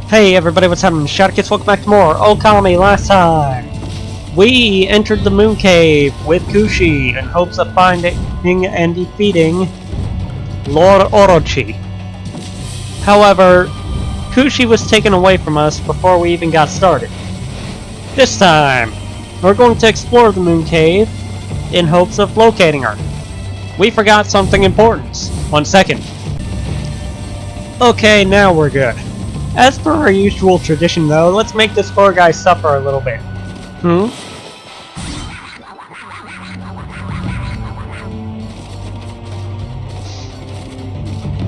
Hey everybody, what's happening? Shadowkids, welcome back to more Okami. Last time, we entered the moon cave with Kushi in hopes of finding and defeating Lord Orochi. However, Kushi was taken away from us before we even got started. This time, we're going to explore the moon cave in hopes of locating her. We forgot something important. 1 second. Okay, now we're good. As per our usual tradition though, let's make this poor guy suffer a little bit.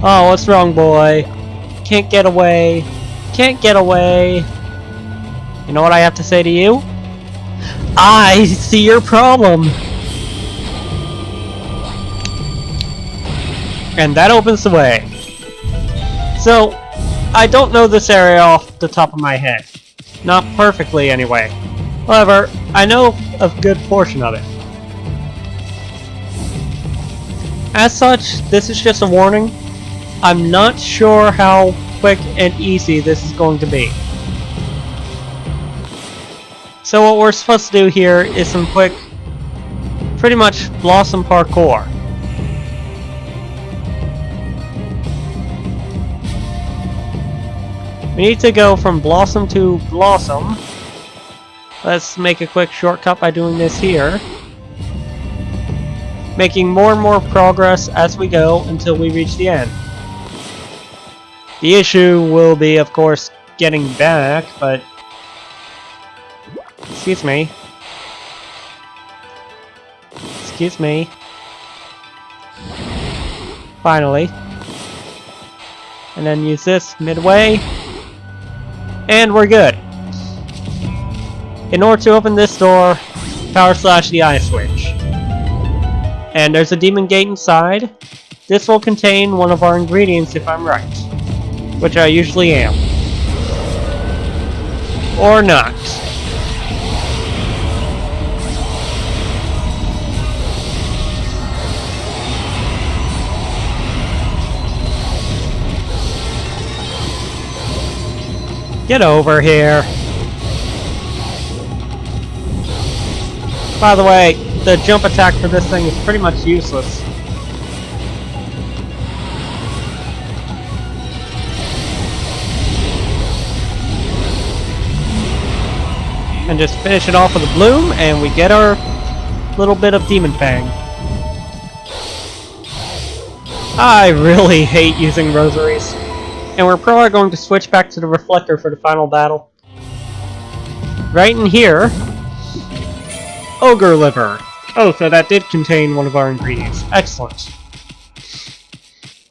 Oh, what's wrong, boy? Can't get away. Can't get away. You know what I have to say to you? I see your problem! And that opens the way. So, I don't know this area off the top of my head. Not perfectly, anyway. However, I know a good portion of it. As such, this is just a warning. I'm not sure how quick and easy this is going to be. So what we're supposed to do here is some quick, pretty much blossom parkour. We need to go from blossom to blossom. Let's make a quick shortcut by doing this here. Making more and more progress as we go until we reach the end. The issue will be, of course, getting back, but... Excuse me. Excuse me. Finally. And then use this midway. And we're good. In order to open this door, power slash the eye switch. And there's a demon gate inside. This will contain one of our ingredients if I'm right. Which I usually am. Or not. Get over here. By the way, the jump attack for this thing is pretty much useless. And just finish it off with a bloom, and we get our little bit of Demon Fang. I really hate using rosaries. And we're probably going to switch back to the reflector for the final battle. Right in here, ogre liver. Oh, so that did contain one of our ingredients. Excellent.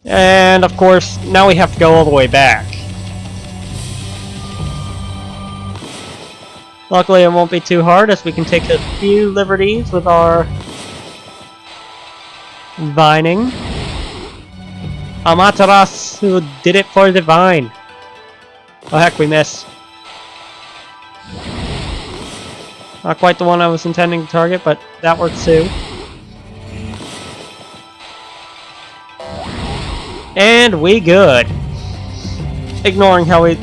And of course, now we have to go all the way back. Luckily, it won't be too hard as we can take a few liberties with our vining. Amaterasu did it for the vine. Oh heck, we missed. Not quite the one I was intending to target, but that works too. And we good. Ignoring how we...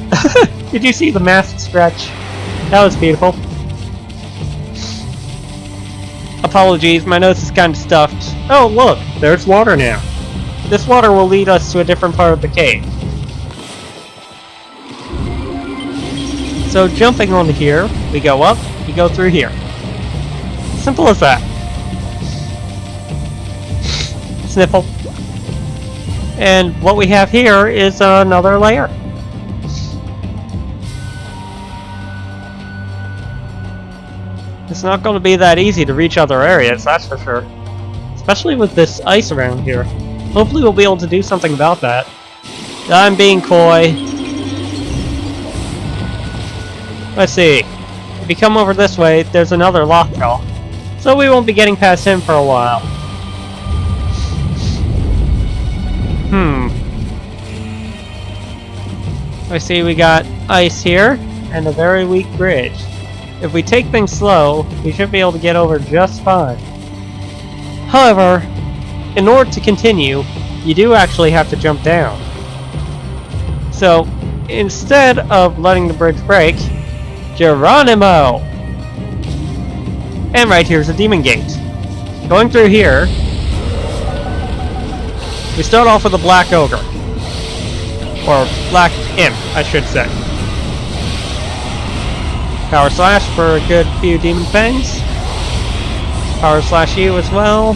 Did you see the mask stretch? That was beautiful. Apologies, my nose is kind of stuffed. Oh look, there's water now. This water will lead us to a different part of the cave. So jumping onto here, we go up, we go through here. Simple as that. Sniffle. And what we have here is another layer. It's not going to be that easy to reach other areas, that's for sure. Especially with this ice around here. Hopefully we'll be able to do something about that. I'm being coy. Let's see. If you come over this way, there's another lockjaw. So we won't be getting past him for a while. I see we got ice here, and a very weak bridge. If we take things slow, we should be able to get over just fine. However, in order to continue, you do actually have to jump down. So, instead of letting the bridge break, Geronimo! And right here's a demon gate. Going through here, we start off with a black ogre. Or black imp, I should say. Power slash for a good few demon fangs. Power slash you as well.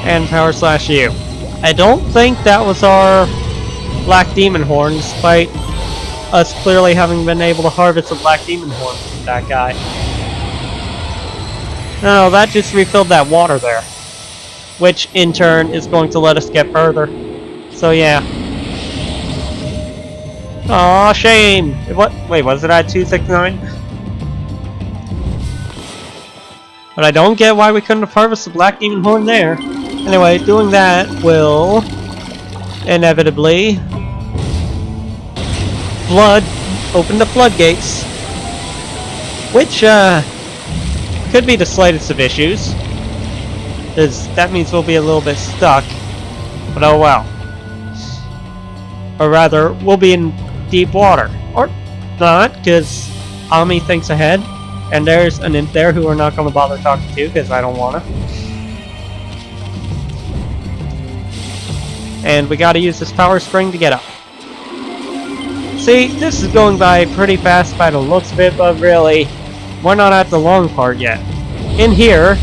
And power slash you. I don't think that was our black demon horn, despite us clearly having been able to harvest a black demon horn from that guy. No, that just refilled that water there. Which, in turn, is going to let us get further. So, yeah. Aw, shame! What? Wait, was it at 269? But I don't get why we couldn't have harvested the black demon horn there. Anyway, doing that will inevitably open the floodgates, which could be the slightest of issues, because that means we'll be a little bit stuck. But oh well. Or rather, we'll be in deep water. Or not, because Okami thinks ahead. And there's an imp there who we're not going to bother talking to, because I don't want to. And we gotta use this power spring to get up. See, this is going by pretty fast by the looks of it, but really, we're not at the long part yet. In here,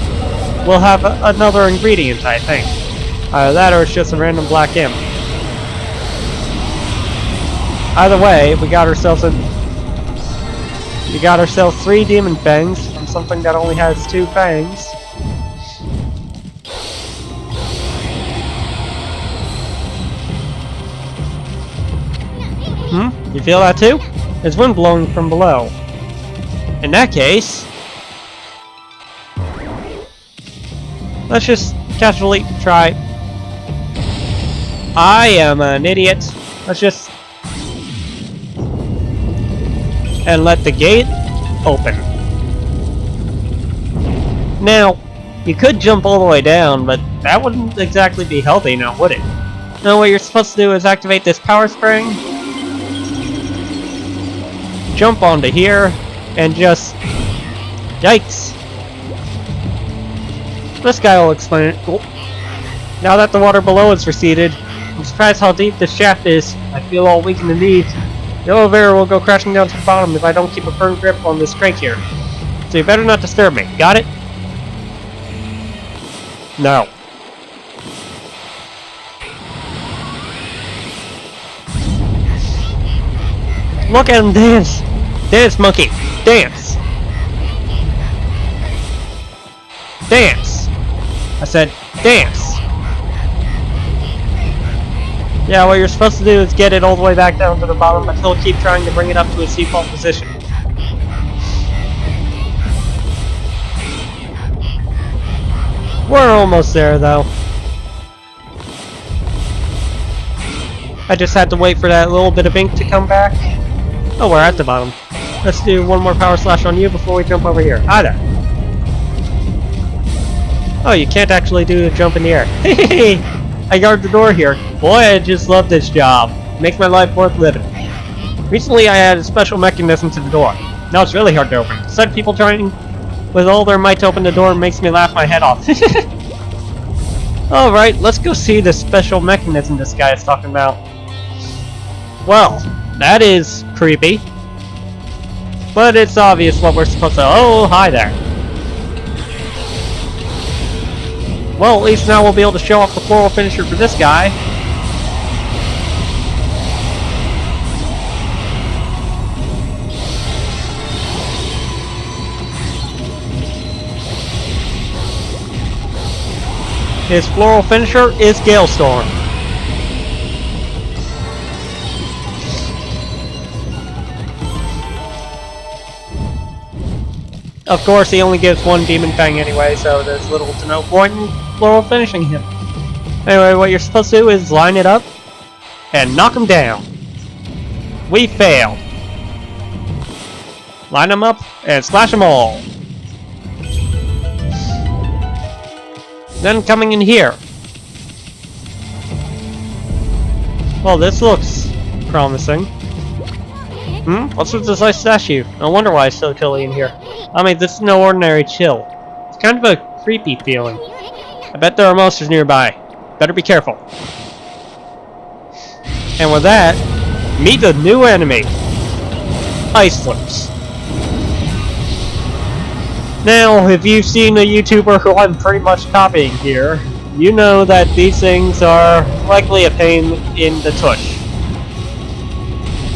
we'll have another ingredient, I think. Either that or it's just a random black imp. Either way, we got ourselves 3 demon fangs from something that only has 2 fangs. You feel that too? There's wind blowing from below. In that case, let's just casually try. I am an idiot. Let's just and let the gate open. Now, you could jump all the way down, but that wouldn't exactly be healthy now, would it? No, what you're supposed to do is activate this power spring, jump onto here, and just... Yikes! This guy will explain it. Cool. Now that the water below has receded, I'm surprised how deep this shaft is. I feel all weak in the knees. The elevator will go crashing down to the bottom if I don't keep a firm grip on this crank here. So you better not disturb me. Got it? No. Look at him dance! Dance, monkey! Dance! Dance! I said, dance! Yeah, what you're supposed to do is get it all the way back down to the bottom, but he'll keep trying to bring it up to its default position. We're almost there, though. I just had to wait for that little bit of ink to come back. Oh, we're at the bottom. Let's do one more power slash on you before we jump over here. Hi there. Oh, you can't actually do a jump in the air. Hey! I guard the door here. Boy, I just love this job. Makes my life worth living. Recently, I added a special mechanism to the door. Now it's really hard to open. Such people trying with all their might to open the door makes me laugh my head off. Alright, let's go see the special mechanism this guy is talking about. Well, that is creepy. But it's obvious what we're supposed to... Oh, hi there. Well, at least now we'll be able to show off the floral finisher for this guy. His floral finisher is Galestorm. Of course, he only gives 1 Demon Fang anyway, so there's little to no point in floral finishing him. Anyway, what you're supposed to do is line it up and knock him down. We failed. Line them up and slash them all. Then coming in here. Well, this looks promising. What's with this ice statue? No wonder why it's so chilly in here. I mean, this is no ordinary chill. It's kind of a creepy feeling. I bet there are monsters nearby. Better be careful. And with that, meet the new enemy. Ice flips. Now, if you've seen a YouTuber who I'm pretty much copying here, you know that these things are likely a pain in the tush.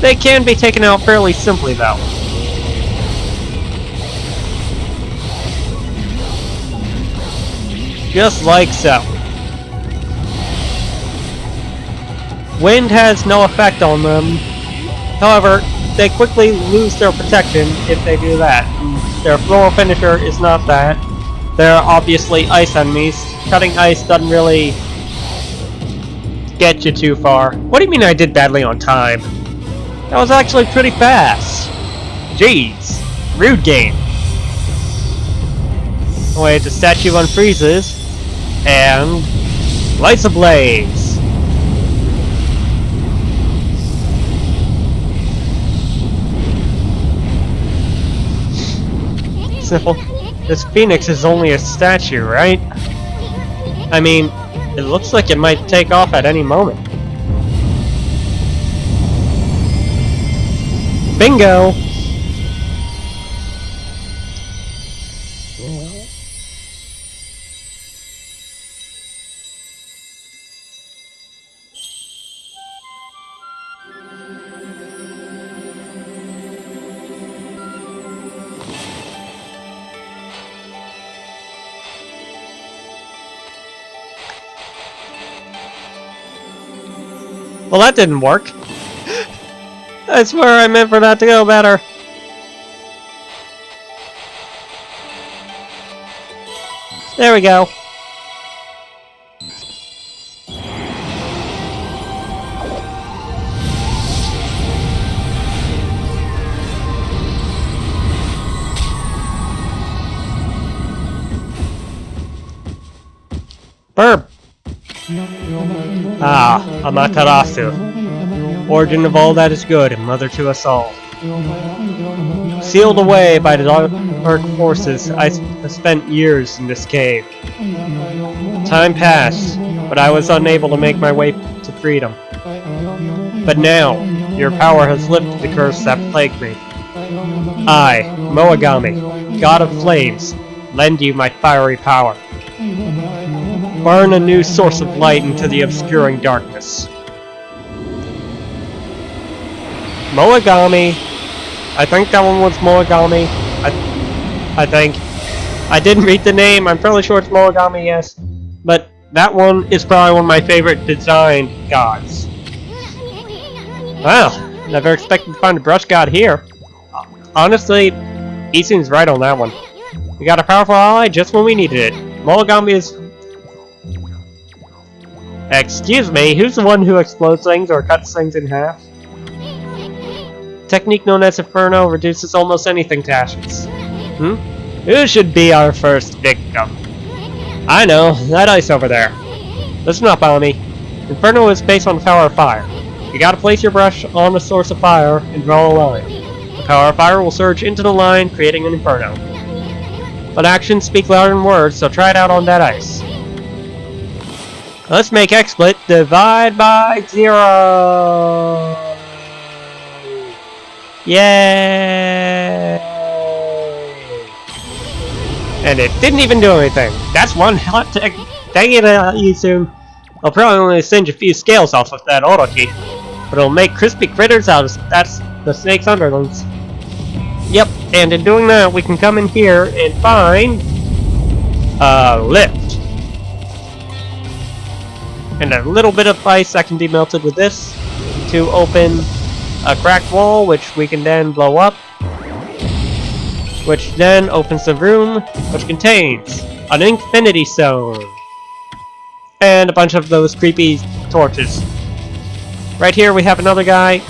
They can be taken out fairly simply though. Just like so. Wind has no effect on them. However, they quickly lose their protection if they do that. Their floral finisher is not that. They're obviously ice enemies. Cutting ice doesn't really get you too far. What do you mean I did badly on time? That was actually pretty fast. Jeez. Rude game. Wait, the statue unfreezes. And lights ablaze. Simple. This phoenix is only a statue, right? I mean, it looks like it might take off at any moment. Bingo! Well, that didn't work. I swear I meant for that to go better. There we go. Burp. Ah, Amaterasu. Origin of all that is good and mother to us all. Sealed away by the dark forces, I spent years in this cave. Time passed, but I was unable to make my way to freedom. But now, your power has lifted the curse that plagued me. I, Moagami, god of flames, lend you my fiery power. Burn a new source of light into the obscuring darkness. Moagami. I think that one was Moagami. I think. I didn't read the name. I'm fairly sure it's Moagami, yes. But that one is probably one of my favorite designed gods. Well, never expected to find a brush god here. Honestly, he seems right on that one. We got a powerful ally just when we needed it. Moagami is... Excuse me, who's the one who explodes things or cuts things in half? Technique known as Inferno reduces almost anything to ashes. Who should be our first victim? I know, that ice over there. Listen up, Ami. Inferno is based on the power of fire. You gotta place your brush on the source of fire and draw a line. The power of fire will surge into the line, creating an inferno. But actions speak louder than words, so try it out on that ice. Let's make XSplit divide by 0. Yay! And it didn't even do anything. That's one hot tech. Dang it, you soon. I'll probably only send you a few scales off of that auto key, but it'll make crispy critters out of that's the snake's underlings. Yep, and in doing that, we can come in here and find a lift. And a little bit of ice that can be melted with this to open a cracked wall, which we can then blow up, which then opens the room, which contains an infinity stone and a bunch of those creepy torches. Right here we have another guy.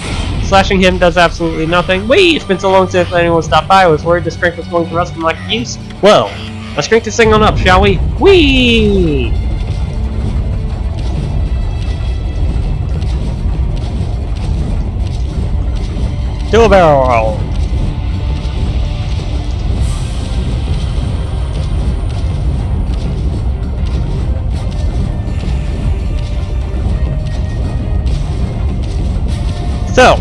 Slashing him does absolutely nothing. Wait, it's been so long since anyone stopped by. I was worried the strength was going to rust from lack of use. Well, let's crank this thing on up, shall we? Whee! to a barrel roll. So,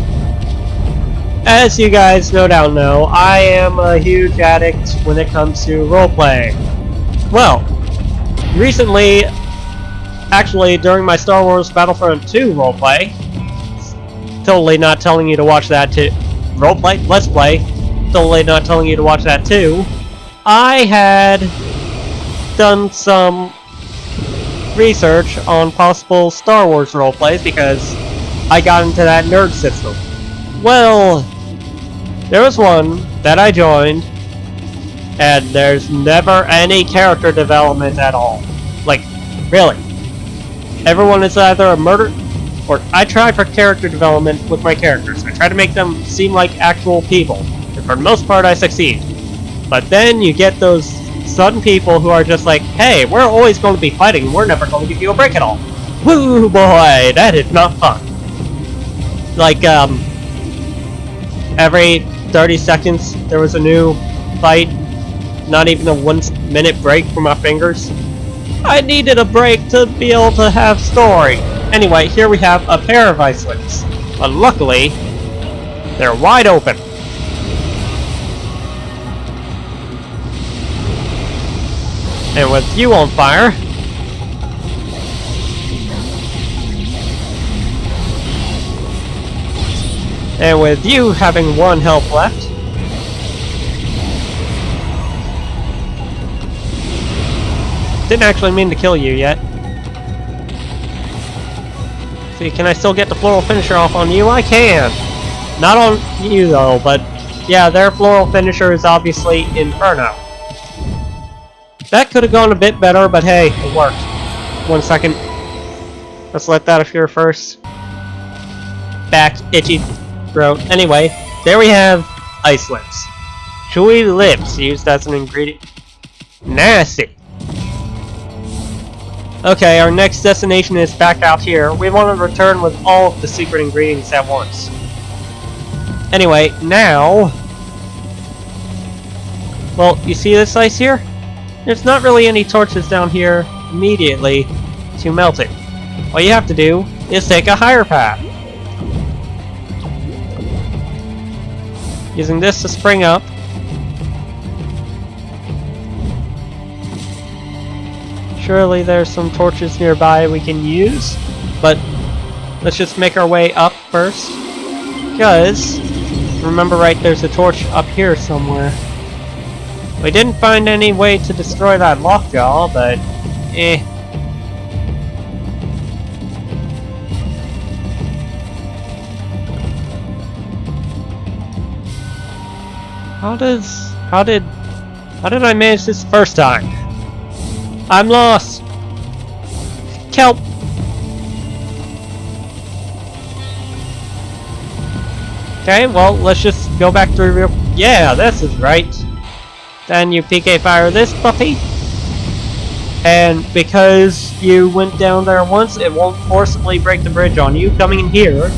as you guys no doubt know, I am a huge addict when it comes to roleplaying. Well, recently, actually during my Star Wars Battlefront 2 roleplay, totally not telling you to watch that too, roleplay, let's play, totally not telling you to watch that too, I had done some research on possible Star Wars roleplays because I got into that nerd system. Well, there was one that I joined, and there's never any character development at all. Like, really. Everyone is either a murder, or I try for character development with my characters. I try to make them seem like actual people, and for the most part I succeed. But then you get those sudden people who are just like, hey, we're always going to be fighting, we're never going to give you a break at all. Woo boy, that is not fun. Like, every 30 seconds there was a new fight, not even a 1 minute break for my fingers. I needed a break to be able to have story. Anyway, here we have a pair of ice slits, but luckily they're wide open. And with you on fire, and with you having 1 health left, didn't actually mean to kill you yet. See, can I still get the floral finisher off on you? I can! Not on you though, but yeah, their floral finisher is obviously Inferno. That could have gone a bit better, but hey, it worked. 1 second. Let's let that appear first. Back, itchy throat. Anyway, there we have ice lips. Chewy lips used as an ingredient. Nasty. Okay, our next destination is back out here. We want to return with all of the secret ingredients at once. Anyway, now... well, you see this ice here? There's not really any torches down here immediately to melt it. All you have to do is take a higher path. Using this to spring up. Surely there's some torches nearby we can use, but let's just make our way up first. Because, remember right, there's a torch up here somewhere. We didn't find any way to destroy that lockjaw, but eh. How did I manage this first time? I'm lost! Kelp! Okay, well, let's just go back to real... yeah, this is right. Then you PK fire this puppy. And because you went down there once, it won't forcibly break the bridge on you. Coming in here,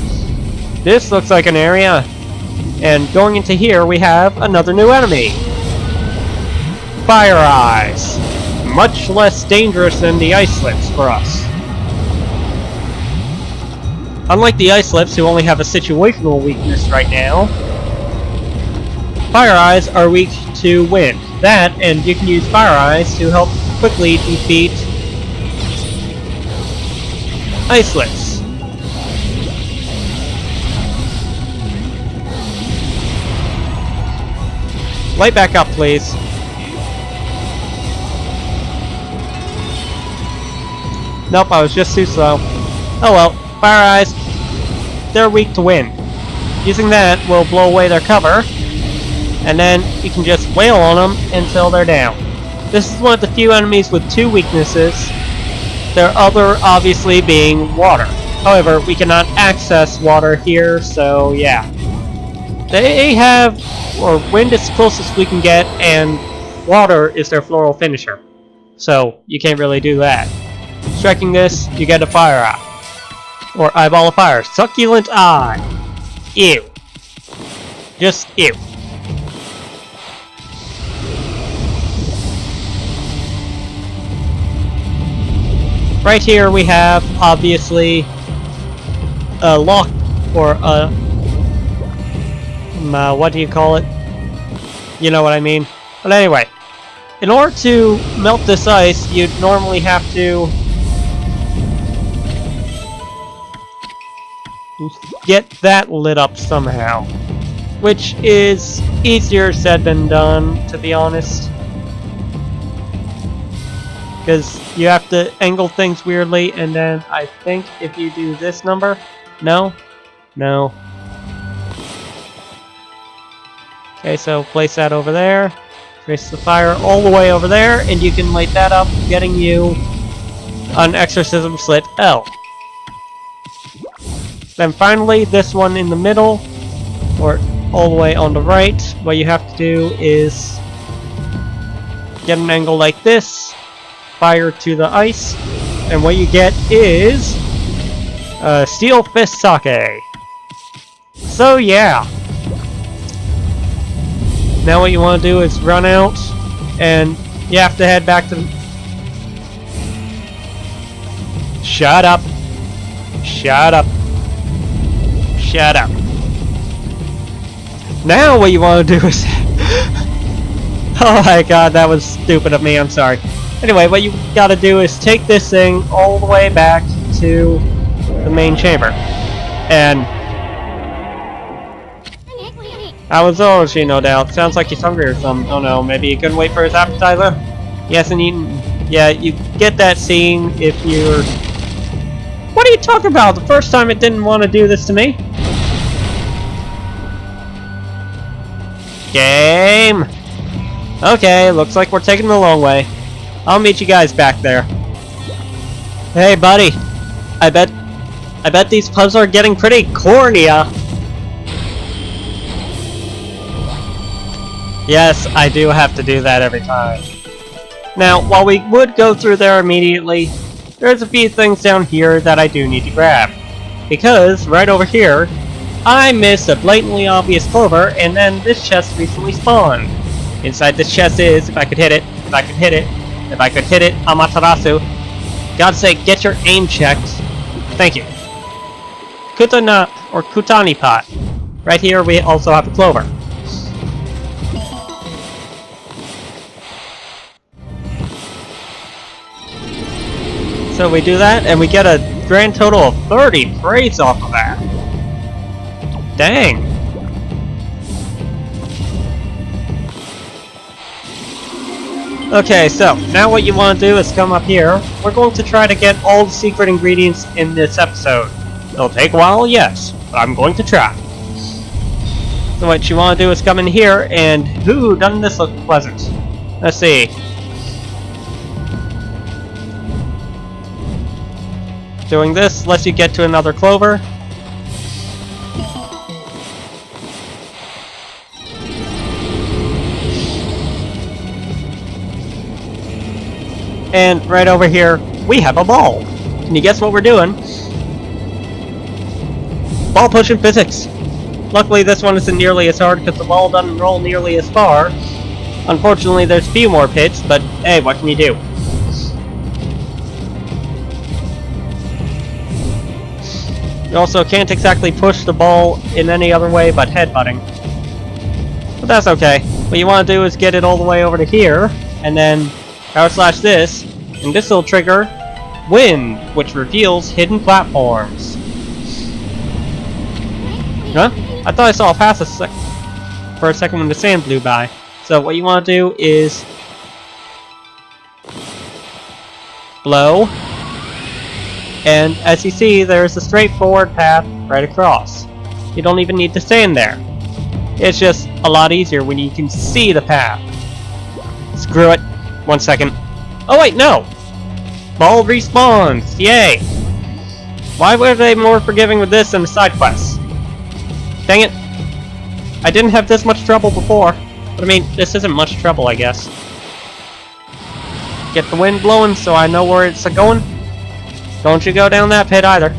this looks like an area. And going into here, we have another new enemy. Fire Eyes. Much less dangerous than the ice slips for us. Unlike the ice slips, who only have a situational weakness right now, Fire Eyes are weak to wind. That, and you can use Fire Eyes to help quickly defeat ice slips. Light back up, please. Nope, I was just too slow. Oh well, Fire Eyes, they're weak to wind. Using that will blow away their cover, and then you can just wail on them until they're down. This is one of the few enemies with 2 weaknesses, their other obviously being water. However, we cannot access water here, so yeah. They have, or wind is the closest we can get, and water is their floral finisher. So, you can't really do that. Striking this, you get a fire eye. Or eyeball of fire. Succulent eye. Ew. Just ew. Right here we have, obviously, a lock, or a... what do you call it? You know what I mean. But anyway, in order to melt this ice, you'd normally have to get that lit up somehow. Which is easier said than done, to be honest. Because you have to angle things weirdly, and then I think if you do this number... No? No. Okay, so place that over there. Trace the fire all the way over there, and you can light that up, getting you an exorcism slit L. Then finally, this one in the middle, or all the way on the right, what you have to do is get an angle like this, fire to the ice, and what you get is Steel Fist Sake. So yeah. Now what you want to do is run out, and you have to head back to... Shut up. Shut up. Shut up. Now what you want to do is... Oh my god, that was stupid of me, I'm sorry. Anyway, what you gotta do is take this thing all the way back to the main chamber. And... That was Orochi, no doubt. Sounds like he's hungry or something. Oh no, maybe he couldn't wait for his appetizer? He hasn't eaten... Yeah, you get that scene if you're... What are you talking about? The first time it didn't want to do this to me? Game! Okay, looks like we're taking the long way. I'll meet you guys back there. Hey, buddy. I bet these puzzles are getting pretty corny, Yes, I do have to do that every time. Now, while we would go through there immediately, there's a few things down here that I do need to grab. Because, right over here, I missed a blatantly obvious clover, and then this chest recently spawned. Inside this chest is, if I could hit it, if I could hit it, if I could hit it, Amaterasu. God's sake, get your aim checked. Thank you. Kutana, or Kutani pot. Right here we also have a clover. So we do that, and we get a grand total of 30 praise off of that. Dang. Okay, so, now what you want to do is come up here. We're going to try to get all the secret ingredients in this episode. It'll take a while, yes, but I'm going to try. So what you want to do is come in here, and ooh, doesn't this look pleasant? Let's see. Doing this lets you get to another clover. And right over here, we have a ball. Can you guess what we're doing? Ball pushing physics. Luckily, this one isn't nearly as hard because the ball doesn't roll nearly as far. Unfortunately, there's a few more pits, but hey, what can you do? You also can't exactly push the ball in any other way but headbutting. But that's okay. What you want to do is get it all the way over to here, and then power slash this, and this will trigger Wind, which reveals hidden platforms. Huh? I thought I saw a pass for a second when the sand blew by. So what you want to do is blow. And as you see, there's a straightforward path right across. You don't even need to stand there. It's just a lot easier when you can see the path. Screw it. 1 second. Oh wait, no! Ball respawns! Yay! Why were they more forgiving with this than the side quests? Dang it! I didn't have this much trouble before. But I mean, this isn't much trouble, I guess. Get the wind blowing so I know where it's going. Don't you go down that pit either.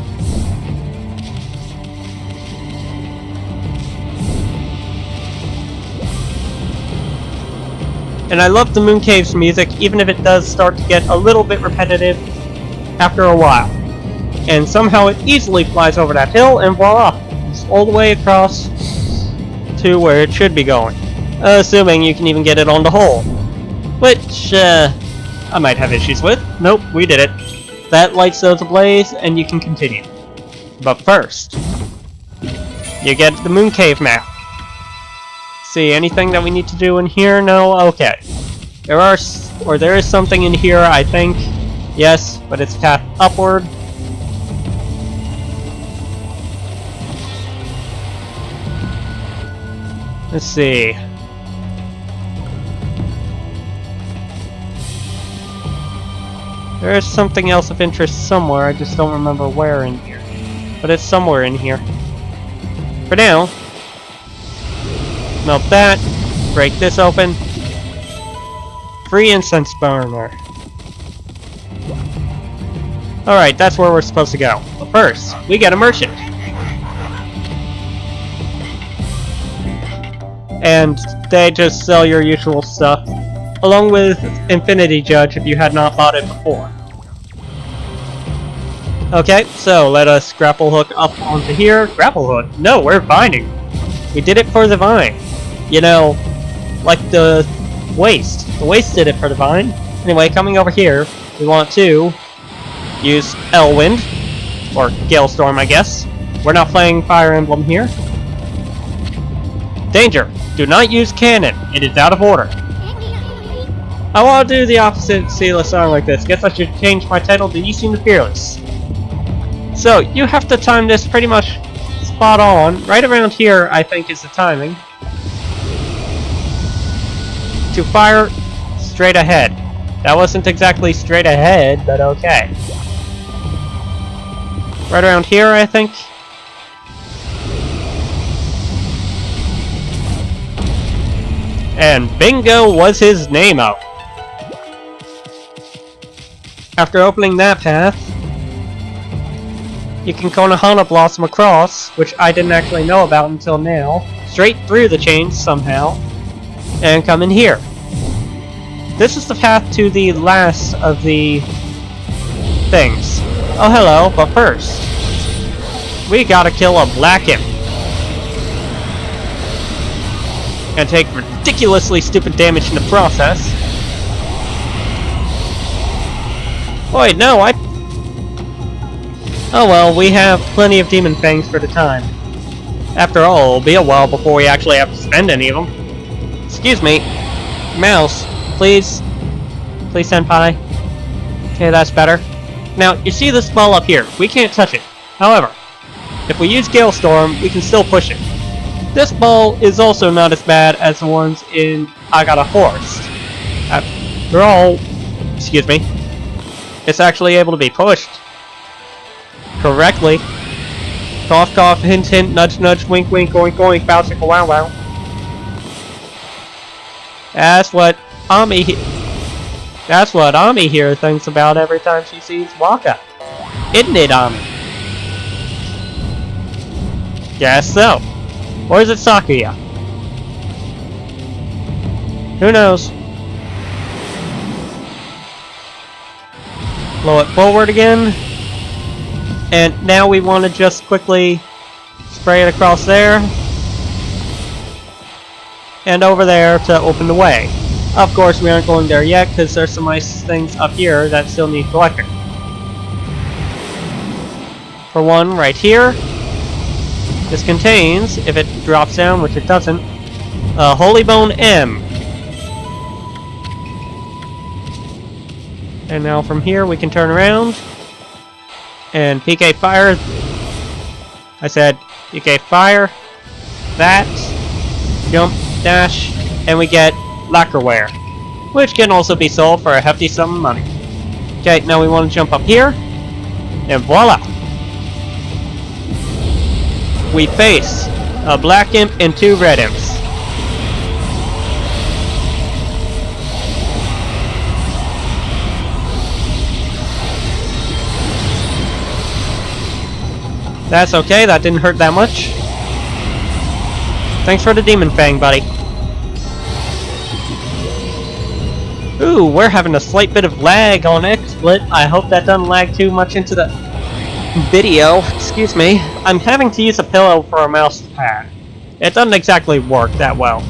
And I love the Mooncave's music, even if it does start to get a little bit repetitive after a while. And somehow it easily flies over that hill, and voila! It's all the way across to where it should be going. Assuming you can even get it on the hole. Which, I might have issues with. Nope, we did it. That lights those ablaze, and you can continue. But first, you get the Mooncave map. See, anything that we need to do in here? No? Okay. There is something in here, I think. Yes, but it's path upward. Let's see. There is something else of interest somewhere, I just don't remember where in here. But it's somewhere in here. For now, melt that, break this open. Free incense burner. Alright, that's where we're supposed to go. But first, we get a merchant. And they just sell your usual stuff, along with Infinity Judge if you had not bought it before. Okay, so let us grapple hook up onto here. Grapple hook? No, we're vining. We did it for the vine. You know, like the waste. The waste did it for the vine. Anyway, coming over here, we want to use Elwind, or Galestorm, I guess. We're not playing Fire Emblem here. Danger! Do not use cannon. It is out of order. I want to do the opposite, see a song like this. Guess I should change my title to You Seem the Fearless. So, you have to time this pretty much spot on. Right around here, I think, is the timing. To fire straight ahead. That wasn't exactly straight ahead, but okay. Right around here, I think. And bingo was his name out. After opening that path, you can Konohana Blossom across, which I didn't actually know about until now, straight through the chains somehow, and come in here. This is the path to the last of the things. Oh hello, but first, we gotta kill a black imp. And take ridiculously stupid damage in the process. Wait, no, oh well, we have plenty of demon fangs for the time. After all, it'll be a while before we actually have to spend any of them. Excuse me. Mouse, please. Please, senpai. Okay, that's better. Now, you see this ball up here. We can't touch it. However, if we use Galestorm, we can still push it. This ball is also not as bad as the ones in I Got a Horse. They're all... excuse me. It's actually able to be pushed correctly. Cough, cough, hint, hint, nudge, nudge, wink, wink, oink, oink, bow, chicka, wow, wow. That's what Ami here thinks about every time she sees Waka. Isn't it, Ami? Guess so. Or is it Sakuya? Who knows? Blow it forward again. And now we want to just quickly spray it across there. And over there to open the way. Of course, we aren't going there yet because there's some nice things up here that still need collecting. For one, right here. This contains, if it drops down, which it doesn't, a Holy Bone M. And now from here we can turn around and PK fire. I said PK fire. That. Jump, dash, and we get lacquerware, which can also be sold for a hefty sum of money. Okay, now we want to jump up here, and voila! We face a black imp and 2 red imps. That's okay, that didn't hurt that much. Thanks for the demon fang, buddy. Ooh, we're having a slight bit of lag on XSplit. I hope that doesn't lag too much into the video. Excuse me. I'm having to use a pillow for a mouse pad. It doesn't exactly work that well.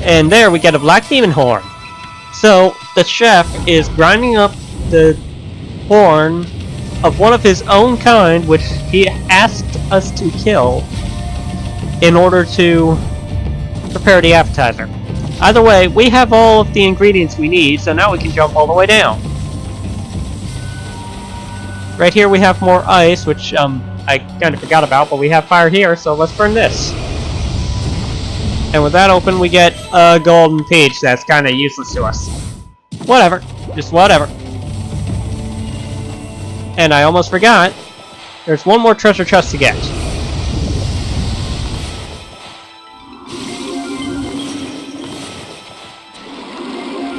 And there we get a black demon horn. So, the chef is grinding up the horn of one of his own kind, which he asked us to kill, in order to prepare the appetizer. Either way, we have all of the ingredients we need, so now we can jump all the way down. Right here we have more ice, which I kind of forgot about, but we have fire here, so let's burn this. And with that open, we get a golden peach that's kind of useless to us. Whatever. Just whatever. And I almost forgot, there's one more treasure chest to get.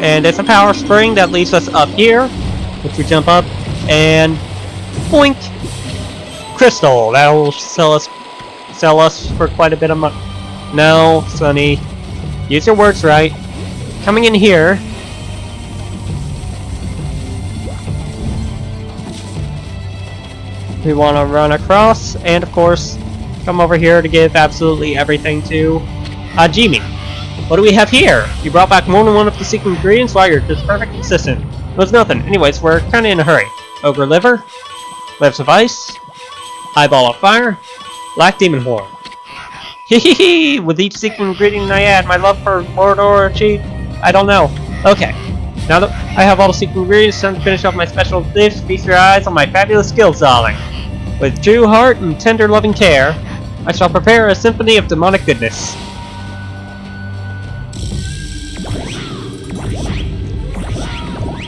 And it's a power spring that leads us up here, which we jump up, and boink! Crystal. That'll sell us for quite a bit of money. No, Sonny. Use your words right. Coming in here. We want to run across, and of course, come over here to give absolutely everything to Hajime. What do we have here? You brought back more than one of the secret ingredients? Wow, you're just perfect assistant. It was nothing. Anyways, we're kinda in a hurry. Ogre liver, lips of ice, eyeball of fire, black demon horn. Hehehe! With each secret ingredient I add, my love for Lord Orochi, I don't know. Okay. Now that I have all the secret ingredients, it's time to finish off my special dish. Feast your eyes on my fabulous skills, darling. With true heart and tender loving care, I shall prepare a symphony of demonic goodness.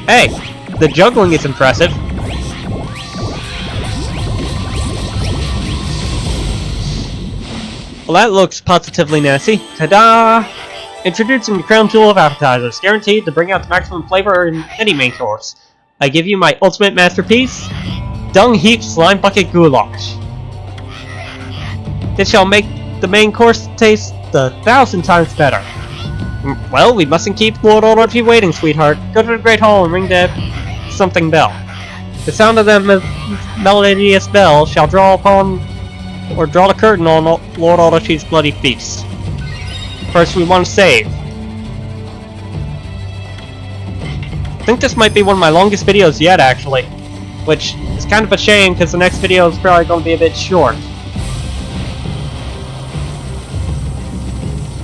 Hey, the juggling is impressive. Well, that looks positively nasty. Ta-da! Introducing the crown jewel of appetizers, guaranteed to bring out the maximum flavor in any main course. I give you my ultimate masterpiece, Dung Heap Slime Bucket Goulash. This shall make the main course taste 1,000 times better. Well, we mustn't keep Lord Orochi waiting, sweetheart. Go to the Great Hall and ring the something bell. The sound of that melodious bell shall draw the curtain on Lord Orochi's bloody feast. First, we want to save. I think this might be one of my longest videos yet, actually. Which is kind of a shame, because the next video is probably going to be a bit short.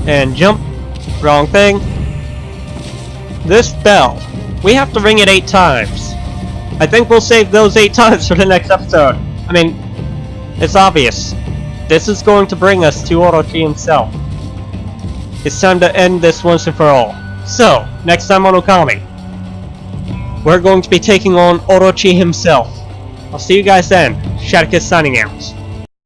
And jump. Wrong thing. This bell. We have to ring it 8 times. I think we'll save those 8 times for the next episode. I mean, it's obvious. This is going to bring us to Orochi himself. It's time to end this once and for all. So, next time on Okami, we're going to be taking on Orochi himself. I'll see you guys then. Shadicus signing out.